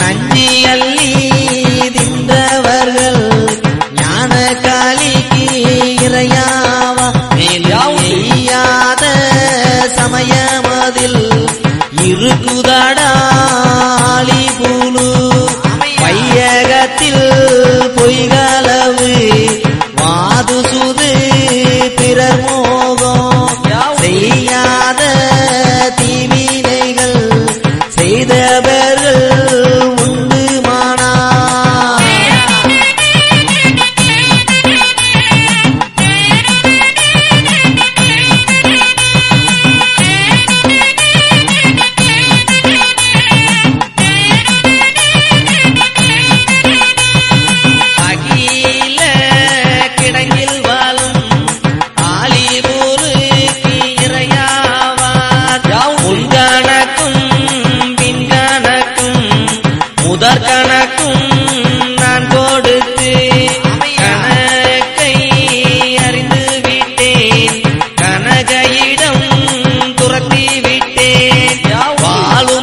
நஞ்சி அள்ளி தின்றவர்கள் ஞான காலிக்கு இறையாவா. செய்யாத சமயமதில் இருக்குதடாளி புழு. வையகத்தில் பொய்களவு வாது சுது பிறர் மோகம். செய்யாத தீவினைகள் செய்தவர்கள் உண்டு மானா. அகில கிடங்கில் வாழும் ஆலிபூருக்கு இறையாவார். உள்கணக்கும் பின்கணக்கும் முதற்கணக்கும் நான் கொடுத்து கணக்கை அறிந்து விட்டேன். கனகையிடம் துரத்தி விட்டேன். வாழு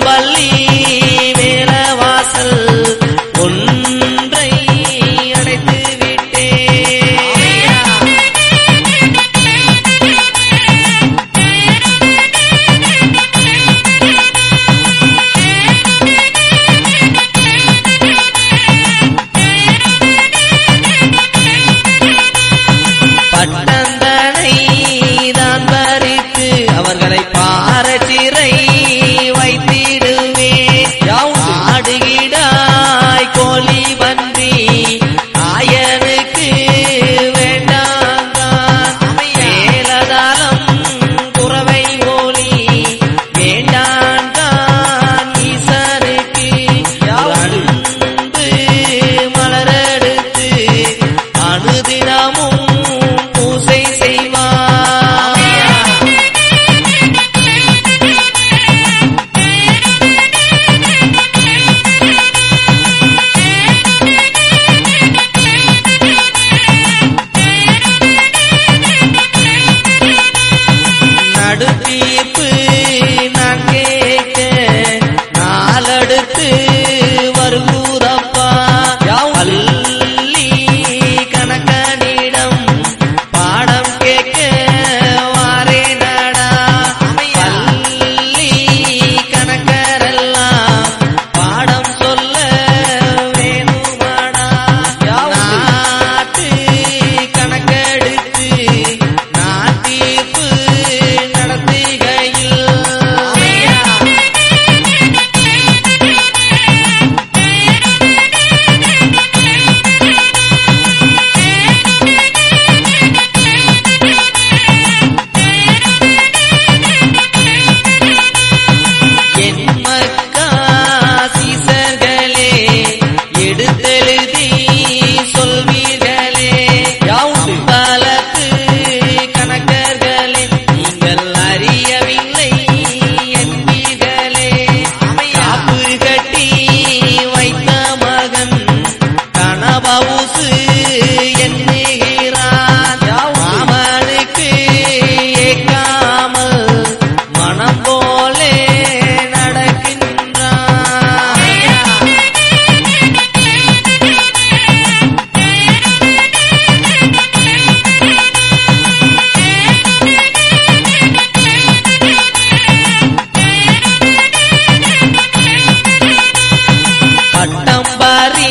மாறி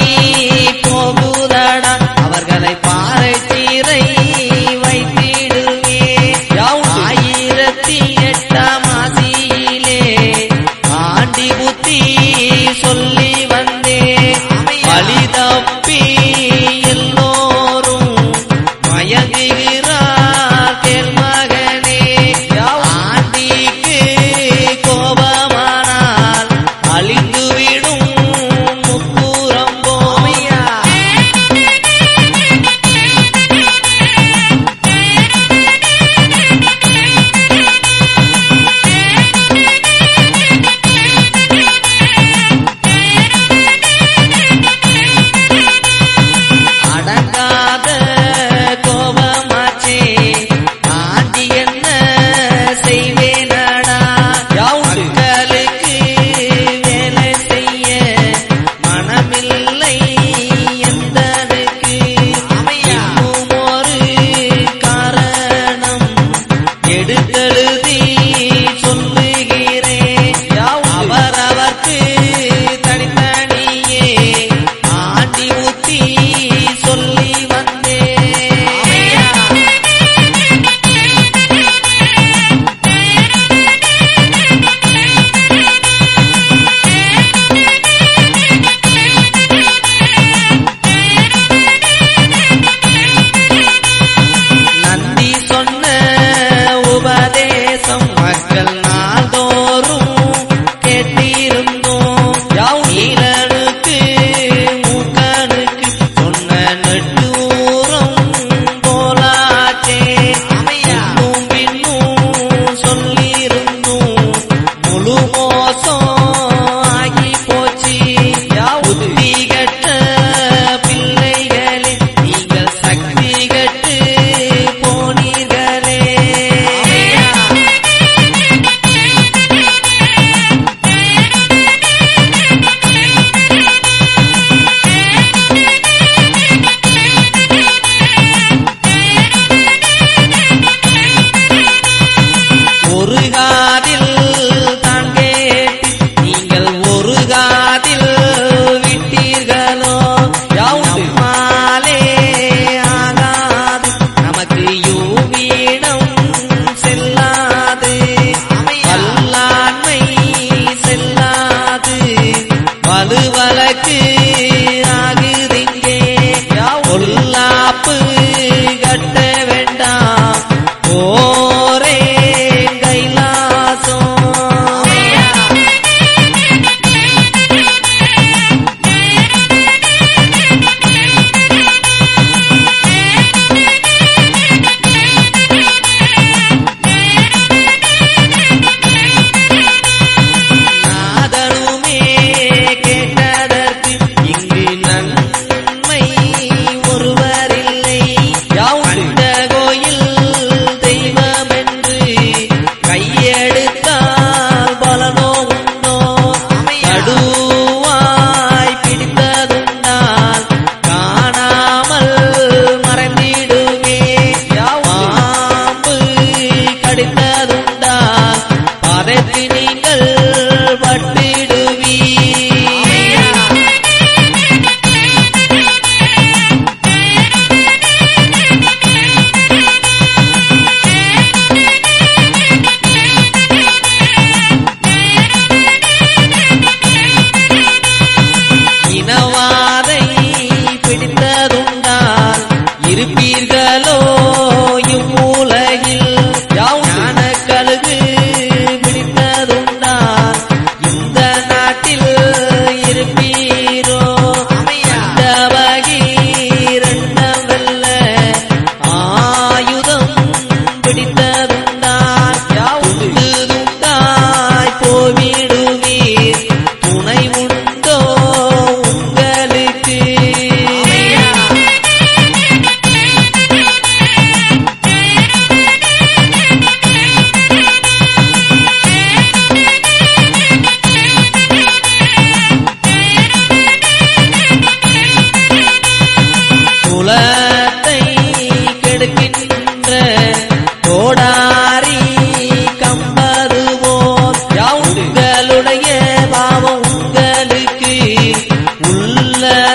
போகுதடா அவர்களை பாறை சீரை வைத்திடுவே 1008ஆம் ஆசியிலே ஆண்டி புத்தி சொல்லி வந்தே வழி தப்பி எல்லோரும் மயங்குகிறார் கேள் மகனே ஆண்டிக்கு கோபமானால் அழிந்துவிடும் முப்புறம் போல்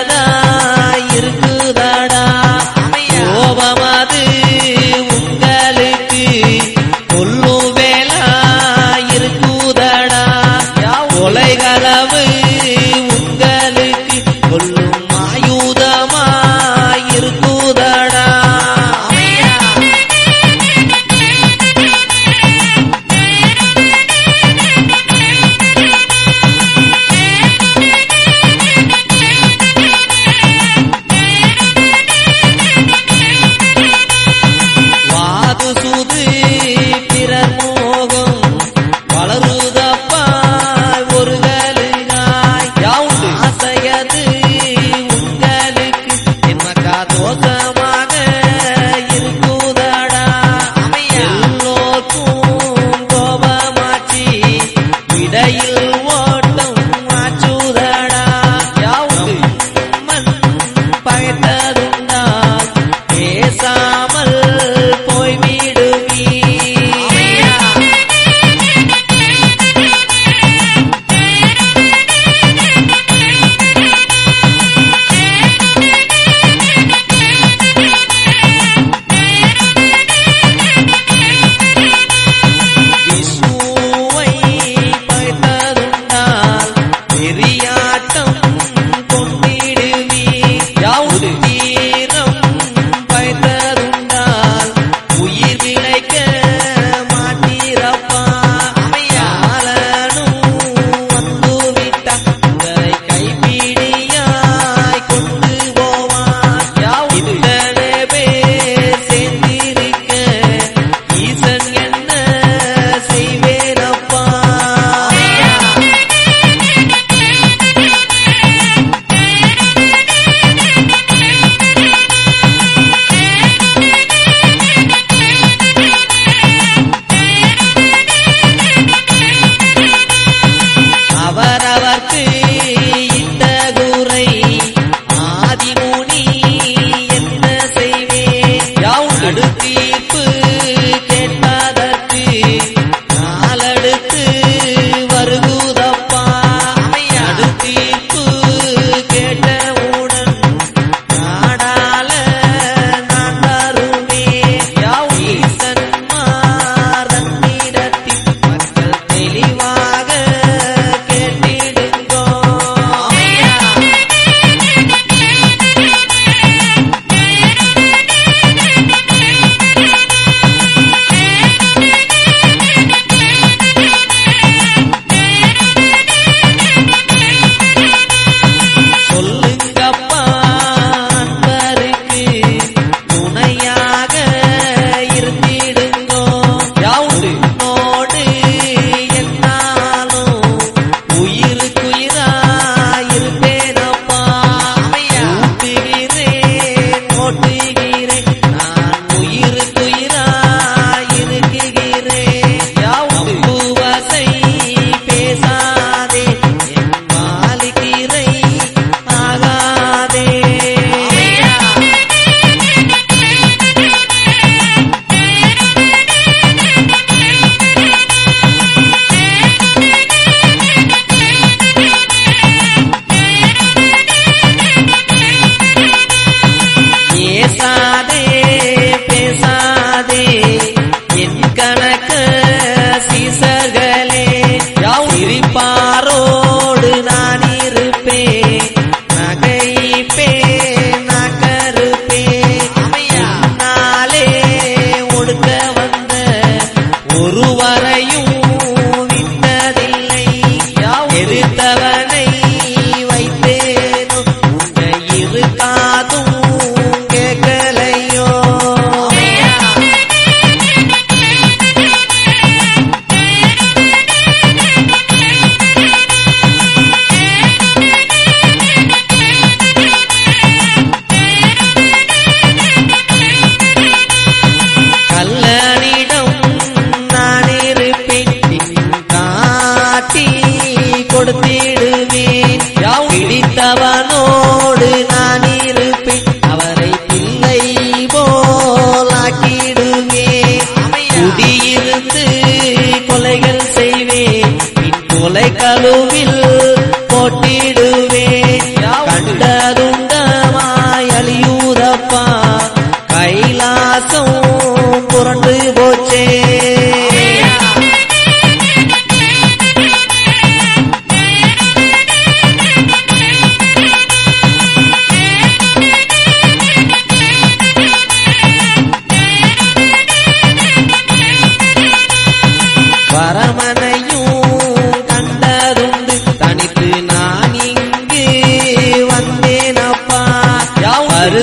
உள்ளதா இருக்குதடா கோபமது உங்களுக்கு கொல்லும் வேலா இருக்குதடா கொலைகளவு உங்களுக்கு கொல்லும் ஆயுதமா இருக்குதடா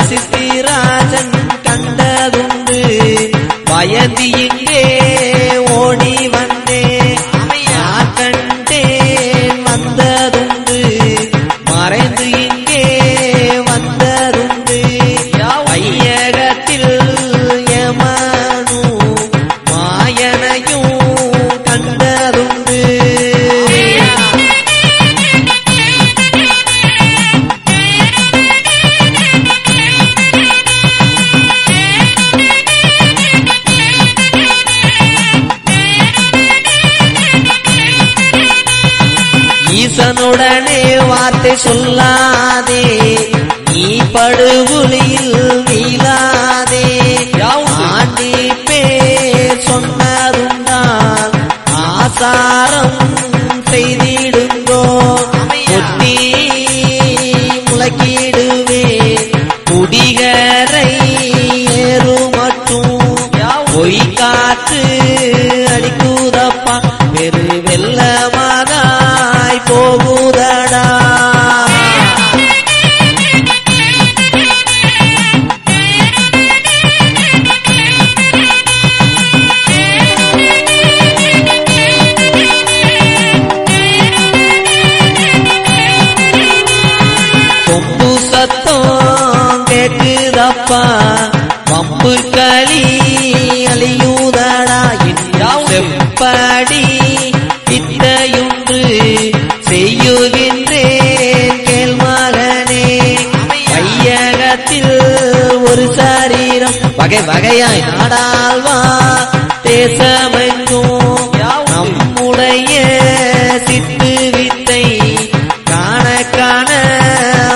சித்திராஜன் கண்டதுண்டு பயந்து இங்கே ஓடி வந்தேன் நான் கண்டேன் வந்ததுண்டு மறைந்து இங்கே வந்ததுண்டு வையகத்தில் யமனு மாயனையும் கண்டதுண்டு ஈசனுடனே வார்த்தை சொல்லாதே நீ படுகுழியில் வீழாதே ஆண்டி பேர் சொன்னதுண்டால் ஆசாரம் செய்திடுங்கோ ஒட்டி முளைக்கிடுவே குடிகரை ஏறு மட்டும் பொய் காற்று அடிக்குதப்பா பெரு வெள்ளமாதாய் போகுதடா கொம்பு சத்தம் கேக்குதப்பா வம்பு களி அழியுதடா செப்படி வித்தையுன்று செய்யுகின்றேன் கேள் மகனே வையகத்தில் ஒரு சரீரம் வகை வகையாய் நாடாள்வா தேசமெங்கும் நம்முடைய சித்து வித்தை காண காண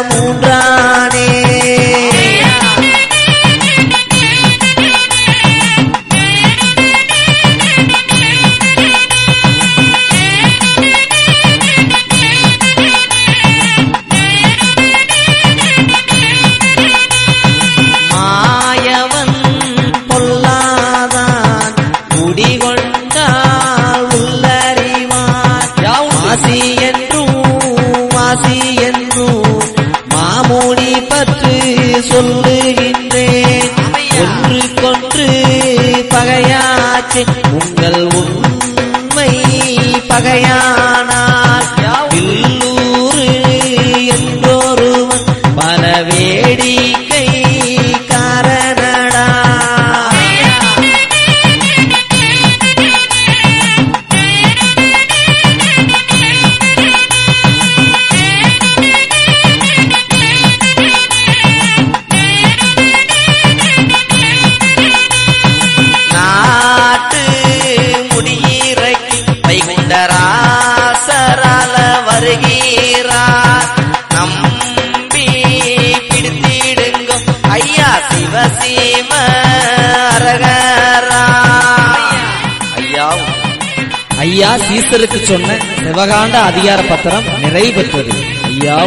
மூன்றானே மாமூடி பற்று சொல்லுகின்றேன் ஒன்றுக்கொன்று பகையாச்சு உங்கள் உண்மை பகையானால் இல்லூறு என்றொருவன் பல வேடிக்கை காரணடா வைகுண்டராசரால வருகிறார் நம்பி பிடித்திடுங்க ஐயா சிவசீம அரகரா ஐயா சீசருக்கு சொன்ன சிவகாண்ட அதிகார பத்திரம் நிறைவு பெற்றது ஐயா.